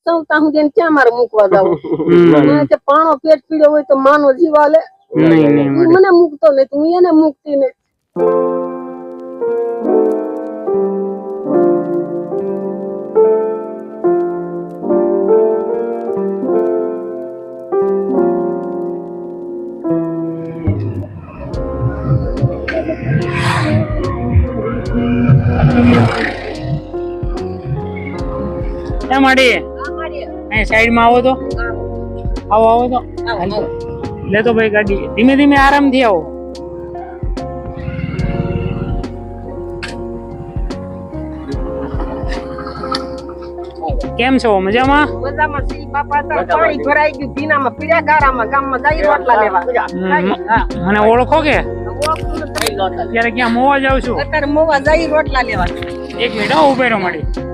સૌતા હું જઈને ક્યાં મારે મૂકવા જાવ કે પાણો પેટ પીડ્યો હોય તો માનો જીવ હાલે મને મૂકતો નથી હું એને મૂકતી નથી સાઈડ માં આવો તો આવો તો લેતો ભાઈ ગાડી ધીમે ધીમે આરામથી આવો કેમ છો મજામાં મજામાં સી બાપા તો પાણી ભરાઈ ગયું પીનામાં પીડા ગારામાં ગામમાં જઈ રોટલા લેવા મને ઓળખો કે અત્યારે ક્યાં મોવા જાવ છું અત્યારે મોવા જઈ રોટલા લેવા એક મિનિટ ઉભે રહો માડી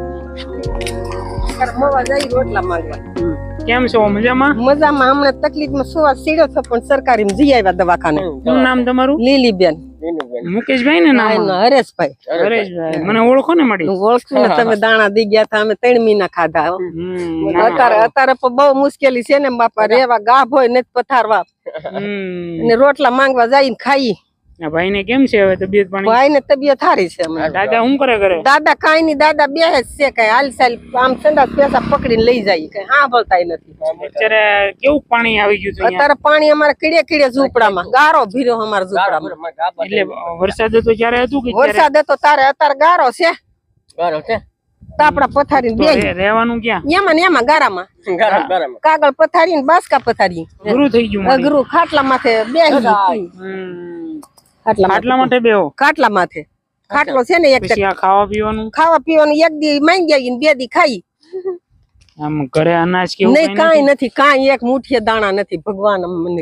મોવા જઈ રોટલા માંગવા કેમ છો મજામાં મજામાં હમણાં તકલીફમાં સુવા સીડ્યો છો પણ સરકારી જઈ આવ્યા દવાખાને શું નામ તમારું લીલીબેન મુકેશભાઈ ને નામ હરેશભાઈ મને ઓળખો ને માડી ઓળખું ને તમે દાણા દી ગયા હતા અમે 3 મહિના ખાધા અત્યારે બહુ મુશ્કેલી છે ને બાપા રેવા ગાભ હોય ને પથારવા અને રોટલા માંગવા જઈને ખાઈ ભાઈ ને કેમ છે હવે તબિયત પાણી ભાઈ ને તબિયત સારી છે દાદા શું કરે દાદા કઈ નઈ દાદા બે છે કઈ હાલ ચાલ આમ સંડાસ પૈસા પકડીને લઈ જાય કઈ હા બોલતા નથી અત્યારે કેવું પાણી આવી ગયું છે અત્યારે પાણી અમારે કીડે કીડે ઝૂંપડામાં ગારો ભીર્યો અમારા ઝૂંપડામાં એટલે વરસાદ હતો ત્યારે હતું કે વરસાદ હતો તારે અત્યારે ગારો છે તાપડા પથારી બે રહેવાનું ક્યાં એમાં ને એમાં ગારામાં કાગળ પથારી ને બાસકા પથારી ગુરુ થઈ ગયું અઘરું ખાટલા માથે બે ખાટલા માટે બેહો ખાટલા માથે ખાટલો છે ને એક ખાવા પીવાનું એક દી માંગી આવી બે દી ખાઈ આમ ઘરે અનાજ કેવું નહીં કાઈ નથી કાઈ એક મુઠ્ઠી દાણા નથી ભગવાન મને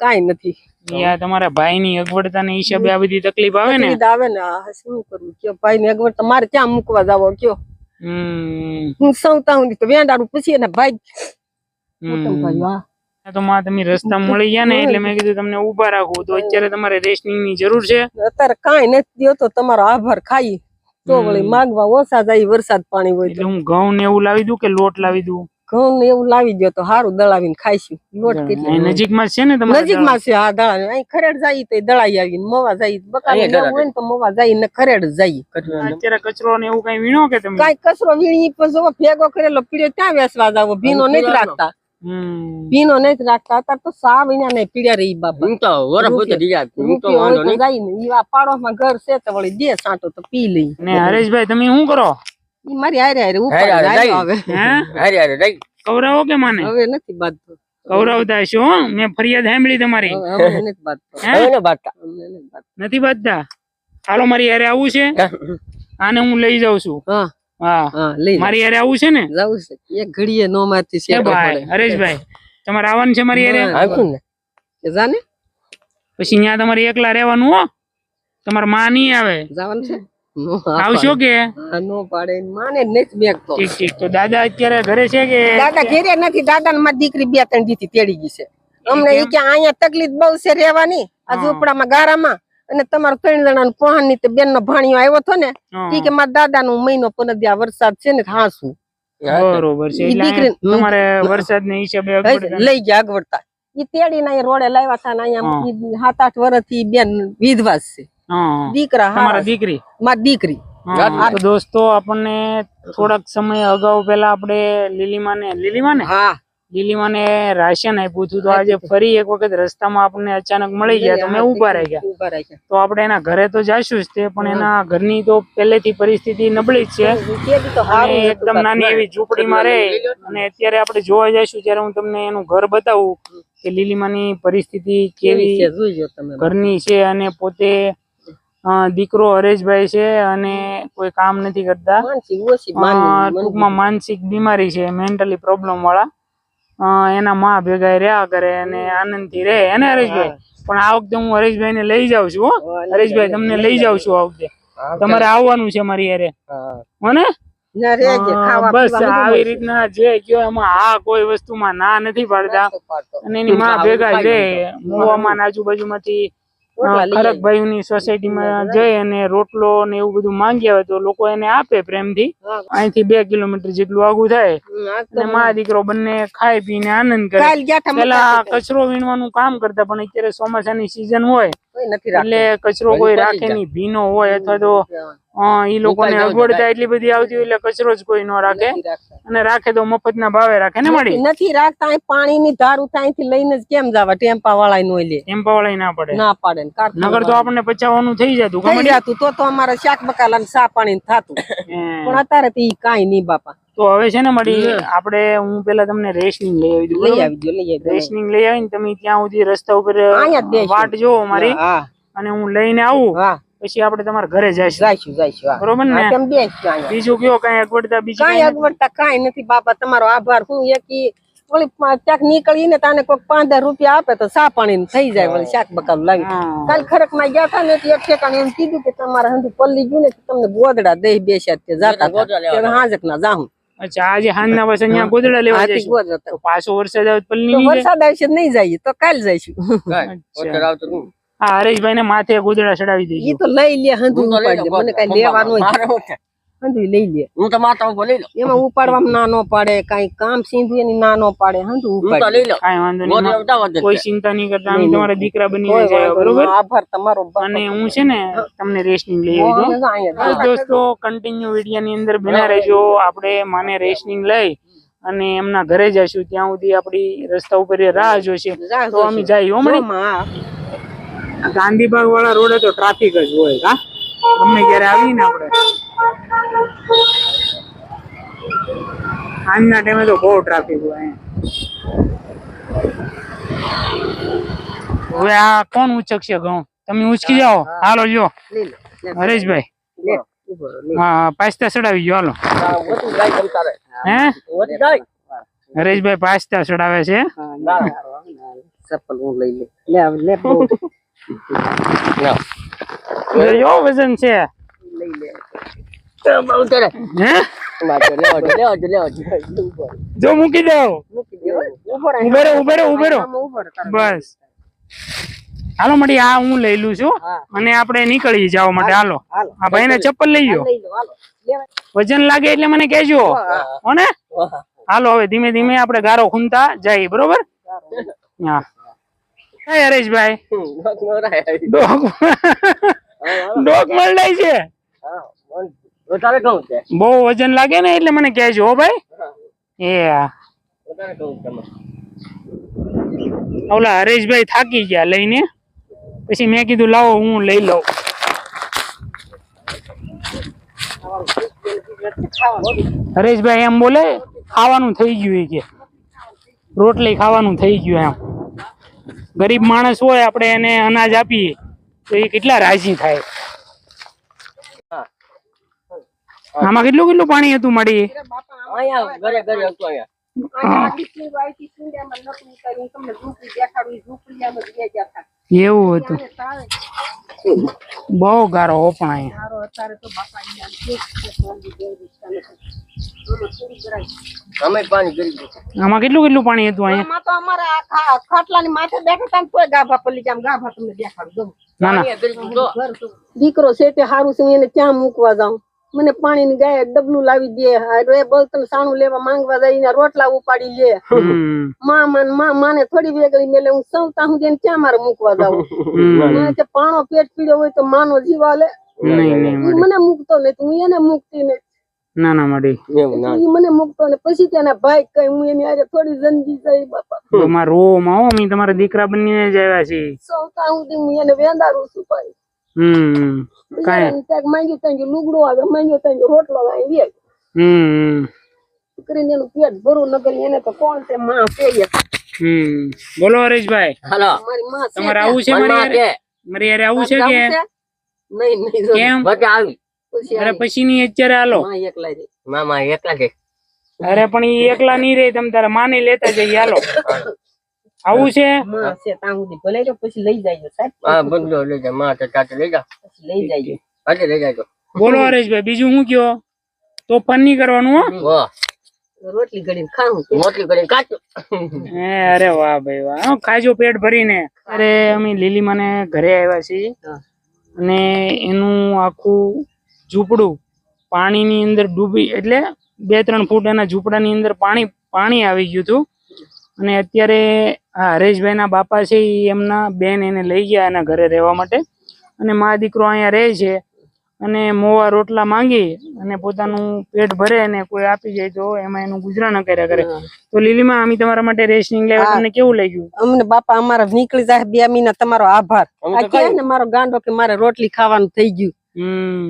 કાઈ નથી યા તમારા ભાઈ ની અગવડતા ને હિસાબે આ બધી તકલીફ આવે ને શું કરવું કયો ભાઈ ની અગવડ મારે ક્યાં મૂકવા જાવો કયો હું સૌતા હું તો વેંડાડું પૂછીએ ને ભાઈ તો માં તમે રસ્તા મળી ગયા ને એટલે મેં કીધું તમને ઉભા રાખું તો અત્યારે તમારે રેશનિંગ ની જરૂર છે અત્યારે કાઈ નથી દેતો તમારો આભાર ખાઈ તો વળી માંગવા ઓછા જાય વરસાદ પાણી હોય એટલે હું ઘઉં ને એવું લાવી દઉં કે લોટ લાવી દઉં ઘઉં ને એવું લાવી દો તો સારું દળાવીને ખાઈશું લોટ કેટલી નજીકમાં છે ને તમારે નજીકમાં છે હા દળાવી અહીં ખરેડ જાય તો દળાઈ આવીને મોવા જાય બકાલી હોય ને તો મોવા જાય ને ખરેડ જાય અત્યારે કચરો ને એવું કઈ વીણો કે તમે કઈ કચરો વીણી પછી ભેગો કરેલો પીડ્યો ત્યાં વેસવા જાવ ભીનો નથી રાખતા ભીનો નથી રાખતા અત્યારે તો સા વિના નહીં પીડ્યા રહી બાબા જાય ને ઈવા પાડોમાં ઘર છે તો વળી દે સાંટો તો પી લઈ ને હરેશભાઈ તમે શું કરો મારી હારે હારે ઉપર કવરાવો કે માને હવે નથી બાંધતો કવરાવતા છો મેં ફરિયાદ સાંભળી તમારી નથી બાંધતા હાલો મારી હારે આવું છે આને હું લઈ જાઉં છું મારી હારે આવું છે ને એક ઘડીએ નો મારતી છે ભાઈ હરેશભાઈ તમારે આવવાનું છે મારી હારે જાને પછી ત્યાં તમારે એકલા રહેવાનું હો તમારે માં નહીં આવે જવાનું છે આવશો કે નો પાડે માને નથી બેગતો ઠીક ઠીક તો દાદા અત્યારે ઘરે છે કે દાદા ઘરે નથી દાદા ને મારી દીકરી 2-3 દીથી તેડી ગઈ છે અમને એ કે અહીંયા તકલીફ બહુ છે રહેવાની આ ઝૂંપડામાં ગારામાં અને તમારા 3 જણાનું પહાણ ની બેન નો ભાણિયો આવ્યો હતો ને ઠીક મારા દાદા નું મહિનો 15 દી વરસાદ છે ને હાસું બરોબર છે એટલે તમારે વરસાદ ને હિસાબે લઈ ગયા અગવડતા ઈ તેડી ના રોડે લાવ્યા હતા ને અહીંયા 7-8 વર્ષથી બેન વિધવા છે દીકરા તમારા દીકરી મારી દીકરી દોસ્તો આપણને થોડાક સમય અગાઉ પેલા આપણે લીલીમાને રાશન આપ્યું હતું તો આજે ફરી એક વખત રસ્તામાં આપણને અચાનક મળી ગયા તો મેં ઉભા રહી ગયા તો આપણે એના ઘરે તો જાશું જ તે પણ એના ઘરની તો પહેલેથી પરિસ્થિતિ નબળી જ છે એકદમ નાની એવી ઝૂંપડીમાં રહે અને અત્યારે આપણે જોવા જઈશું ત્યારે હું તમને એનું ઘર બતાવું કે લીલીમાની પરિસ્થિતિ કેવી ઘરની છે અને પોતે દીકરો હરેશભાઈ છે અને કોઈ કામ નથી કરતા ટૂંકમાં માનસિક બીમારી છે મેન્ટલી પ્રોબ્લેમ વાળા એના માં ભેગા રહ્યા કરે અને આનંદ થી રહે એને હરેશભાઈ પણ આ વખતે હું હરેશભાઈ ને લઈ જાઉં છું હરેશભાઈ તમને લઈ જાઉં છું આ વખતે તમારે આવવાનું છે મારી યારે હોને બસ આવી રીતના જે કયો એમાં આ કોઈ વસ્તુમાં ના નથી પાડતા અને એની માં ભેગા જ રહે મોવામાં આજુબાજુમાંથી ખરકભાઈની સોસાયટીમાં જઈ અને રોટલો ને એવું બધું માંગ્યા હોય તો લોકો એને આપે પ્રેમથી. અહીંથી 2 કિલોમીટર જેટલું આગું થાય અને મા દીકરો બંને ખાઈ પીને આનંદ કરે. પેલા કચરો વીણવાનું કામ કરતા પણ અત્યારે ચોમાસાની સીઝન હોય એટલે કચરો કોઈ રાખે નહીં, ભીનો હોય અથવા તો ઈ લોકોને અગવડતા એટલી બધી આવતી હોય એટલે કચરો જ કોઈ ન રાખે, અને રાખે તો મફતના ભાવે રાખે ને મળી નથી રાખતા. પાણીની ધાર ઉઠાઈથી લઈને જ કેમ જવા, ટેમ્પા વાળા નો લે, ટેમ્પા વાળા ના પડે, ના પાડે. નગર તો આપણને પચાવવાનું થઈ જતું તો અમારે શાક બકાલા ને સા પાણી થતું, પણ અત્યારે તો ઈ કાઈ નહીં બાપા. તો હવે છે ને મળી આપણે હું પેલા તમને રેશનિંગ લઈ આવી દઉં. રેશનિંગ લઈ આવીને તમે ત્યાં સુધી રસ્તા ઉપર વાટ જોવો મારી, અને હું લઈને આવું પછી આપણે તમારા ઘરે જઈશું. બરોબર ને? બીજું કયો કઈ અગવડતા? બીજી કઈ અગવડતા કઈ નથી બાપા, તમારો આભાર. હું એક ઓલી ક્યાંક નીકળી ને તને કોઈ 5 રૂપિયા આપે તો સા પાણી થઈ જાય. વળી શાક બકાલું લાવી કાલ ખરક માં ગયા હતા ને એક ઠેકાણે એમ કીધું કે તમારે હંધુ પલ્લી ગયું ને તમને ગોદડા દઈ બેસ્યા તે જાતા હાજક ના જાઉં. અચ્છા, આજે હાંજ ના પછી અહીંયા ગોદડા લેવા જઈશું. તો પાછો વરસાદ આવે પલ્લી નહીં જાય? વરસાદ આવશે નહીં જઈએ તો કાલ જઈશું. હા, હરેશભાઈ ને માથે ગોદડા ચડાવી દઈશું. ઈ તો લઈ લે હંધુ ઉપાડી લે, મને કઈ લેવાનું હંધુ લઈ લે. હું તો માતા ઉપર લઈ લો, એમાં ઉપાડવામાં ના નો પાડે, કઈ કામ સીધું એની ના નો પાડે, હંધુ ઉપાડી લઈ લો. કઈ વાંધો નહીં, કોઈ ચિંતા નહીં કરતા, અમે તમારા દીકરા બનીને જાય. બરોબર? આભાર તમારો. અને હું છે ને તમને રેશનિંગ લઈ આવી દઉં. દોસ્તો કન્ટિન્યુ વિડીયો ની અંદર બના રહેજો. આપણે માને રેશનિંગ લઈ અને એમના ઘરે જઈશું, ત્યાં સુધી આપડી રસ્તા ઉપર રાહ જોશે તો અમે જઈએ. ગાંધીબાગ વાળા રોડે તો ટ્રાફિક જ હોય. હા, તમને ક્યારે આવી ને આપણે આજના ટાઈમે તો બહુ ટ્રાફિક હોય. હવે આ કોણ ઉચકશે ઘઉં? તમે ઉચકી જાઓ. હાલો જો હરેશભાઈ, હા પાસ્તા ચડાવી ગયો. હાલો. હે હરેશભાઈ પાસ્તા ચડાવે છે. ચપ્પલ હું લઈ લે જો વજન છે. જો મૂકી દો. ઉભે રહો. બસ હાલો મળી, આ હું લઈ લઉં છું અને આપણે નીકળી જવા માટે. હાલો, આ ભાઈ ને ચપ્પલ લઈ ગયો. વજન લાગે એટલે મને કહેજો હો ને. હાલો હવે ધીમે ધીમે આપણે ગારો ખૂંદતા જઈએ. બરોબર? હા. હરેશભાઈ ડોક મળાય છે. બહુ વજન લાગે ને એટલે મને કહેજો હો ભાઈ. ઓલા હરેશભાઈ થાકી ગયા લઈને, પછી મેં કીધું લાવો હું લઈ લઉં. હરેશભાઈ એમ બોલે ખાવાનું થઈ ગયું કે રોટલી ખાવાનું થઈ ગયું. એમ ગરીબ માણસ હોય આપણે એને અનાજ આપીએ તો એ કેટલા રાજી થાય. આમાં કેટલું પાણી હતું મળી? એવું હતું? બહુ ગારો હો પણ આમાં કેટલું પાણી હતું અહીંયા? ખાટલાની માથે બેઠા હતા ગાભા પલ્લી જામ. ગાભા તમને દેખાડું. દીકરો છે તે સારું છે, એને ક્યાં મૂકવા જાઉં? મને પાણી ની ગાય ડબલું લાવી દે, બળતણ સાણું લેવા માંગવા જાય, રોટલા ઉપાડી લે. માને થોડી વેગળી મેલે હું સૌતા હું જઈને ક્યાં મારે મૂકવા જાઉં? પાણો પેટ પીડ્યો હોય તો માનો જીવા લે. મને મૂકતો નથી, હું એને મૂકતી નથી. ના ના મળી મને મૂકતો ને પછી તેના ભાઈ કઈ હું એની હારે થોડી જંજી જાય બાપા. મારો માવો મી તમારા દીકરા બનીને જ આવ્યા છે. સૌતા હું એને વેંદારું છું ભાઈ. માંગ્યું ત્યાં લુગડો આવે, માંગ્યો ત્યાં રોટલો આવે કરીને એનું પેટ ભરું નગર. એને તો કોણ છે માં છે. બોલો હરેશભાઈ, તમારે આવું છે મારી યારે આવું છે કે નહીં? અરે પછી ની અત્યારે હાલો. અરે પણ ઈ એકલા નહીં રે, તમે તારા માને લેતા જઈએ. હાલો આવું છે? પછી લઈ જાય. બોલો હરેશભાઈ, બીજું શું કયો? તોફાન નહીં કરવાનું હો. રોટલી ઘડીને ખાવું રોટલી ઘડીને કાચું અરે વાહ ભાઈ વાહ હો, ખાજો પેટ ભરીને. અરે અમે લીલીમાને ઘરે આવ્યા છીએ અને એનું આખું ઝૂંપડું પાણીની અંદર ડૂબી એટલે 2-3 ફૂટ એના ઝૂંપડાની અંદર પાણી આવી ગયું હતું અને અત્યારે આ હરેશભાઈ ના બાપા છે ઈ એમના બેન એને લઈ ગયા એના ઘરે રહેવા માટે અને મા દીકરો અહીંયા રહે છે અને મોવા રોટલા માંગી અને પોતાનું પેટ ભરે અને કોઈ આપી જાય તો એમાં એનું ગુજરાન કર્યા કરે. તો લીલીમાં અમે તમારા માટે રેશનિંગ લાવ્યા, તમને કેવું લાગ્યું? અમને બાપા અમારા નીકળી જાય 2 મહિના, તમારો આભાર. આ કે ને મારો ગાંડો કે મારે રોટલી ખાવાનું થઈ ગયું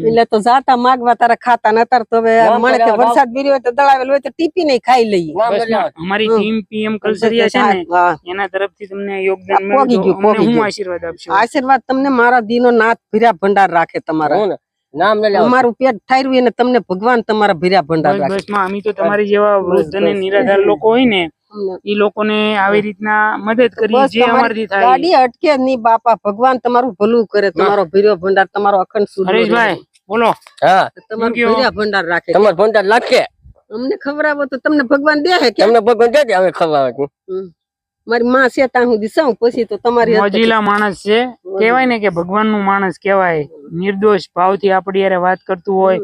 એટલે તો જાતા માગવા તારા ખાતા નતર તો હવે મને કે વરસાદ બીર્યો હોય તો દળાવેલ હોય તો ટીપી નહીં ખાઈ લઈએ. અમારી ટીમ પીએમ કલ્સરિયા છે ને એના તરફથી તમને યોગદાન મળ્યું, અમને હું આશીર્વાદ આપશો? આશીર્વાદ તમને મારા દીનો નાથ ભીરા ભંડાર રાખે, તમારા નામ અમારું પેટ ઠાર્યું એને તમને ભગવાન તમારા ભીરા ભંડાર રાખે. બસમાં અમે તો તમારી જેવા વૃદ્ધ અને નિરાધાર લોકો હોય ને ઈ લોકોને આવી રીતના મદદ કરી જે અમારથી થાય. ગાડી અટકે નહીં બાપા, ભગવાન તમારું ભલું કરે, તમારો ભીરો ભંડાર તમારો અખંડ સુખ. હરેશભાઈ બોલો. હા, તમારો ભીરા ભંડાર રાખે, તમારો ભંડાર રાખે. અમને ખવડાવો તો તમને ભગવાન દે કે તમને ભગવાન દે અમે ખવડાવે. મારી માં છે ત્યાં સુધી સૌ પછી તો તમારી મોજીલા માણસ છે, કહેવાય ને કે ભગવાન નું માણસ કહેવાય. નિર્દોષ ભાવથી આપણી હારે વાત કરતું હોય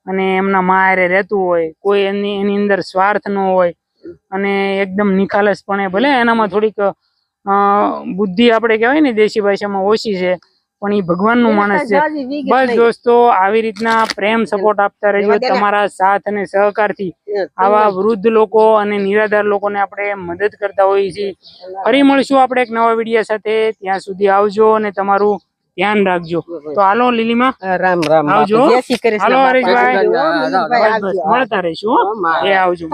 અને એમના માં હારે રહેતું હોય, કોઈ એની અંદર સ્વાર્થ ન હોય અને એકદમ નિખાલસપણે, ભલે એનામાં થોડીક બુદ્ધિ આપણે કહેવાય ને દેશી ભાષામાં ઓછી છે પણ એ ભગવાન નું માણસ છે. બસ દોસ્તો આવી રીતના પ્રેમ સપોર્ટ આપતા રહેજો. તમારા સાથ અને સહકારથી આવા વૃદ્ધ લોકો અને નિરાધાર લોકોને આપણે મદદ કરતા હોઈએ છીએ. ફરી મળશું આપણે એક નવા વિડીયો સાથે. ત્યાં સુધી આવજો અને તમારું ધ્યાન રાખજો. તો હાલો લીલીમાં, રામ રામ આવજો. જય શ્રી કૃષ્ણ. હાલો હરેશભાઈ, મળતા રહીશું. એ આવજો.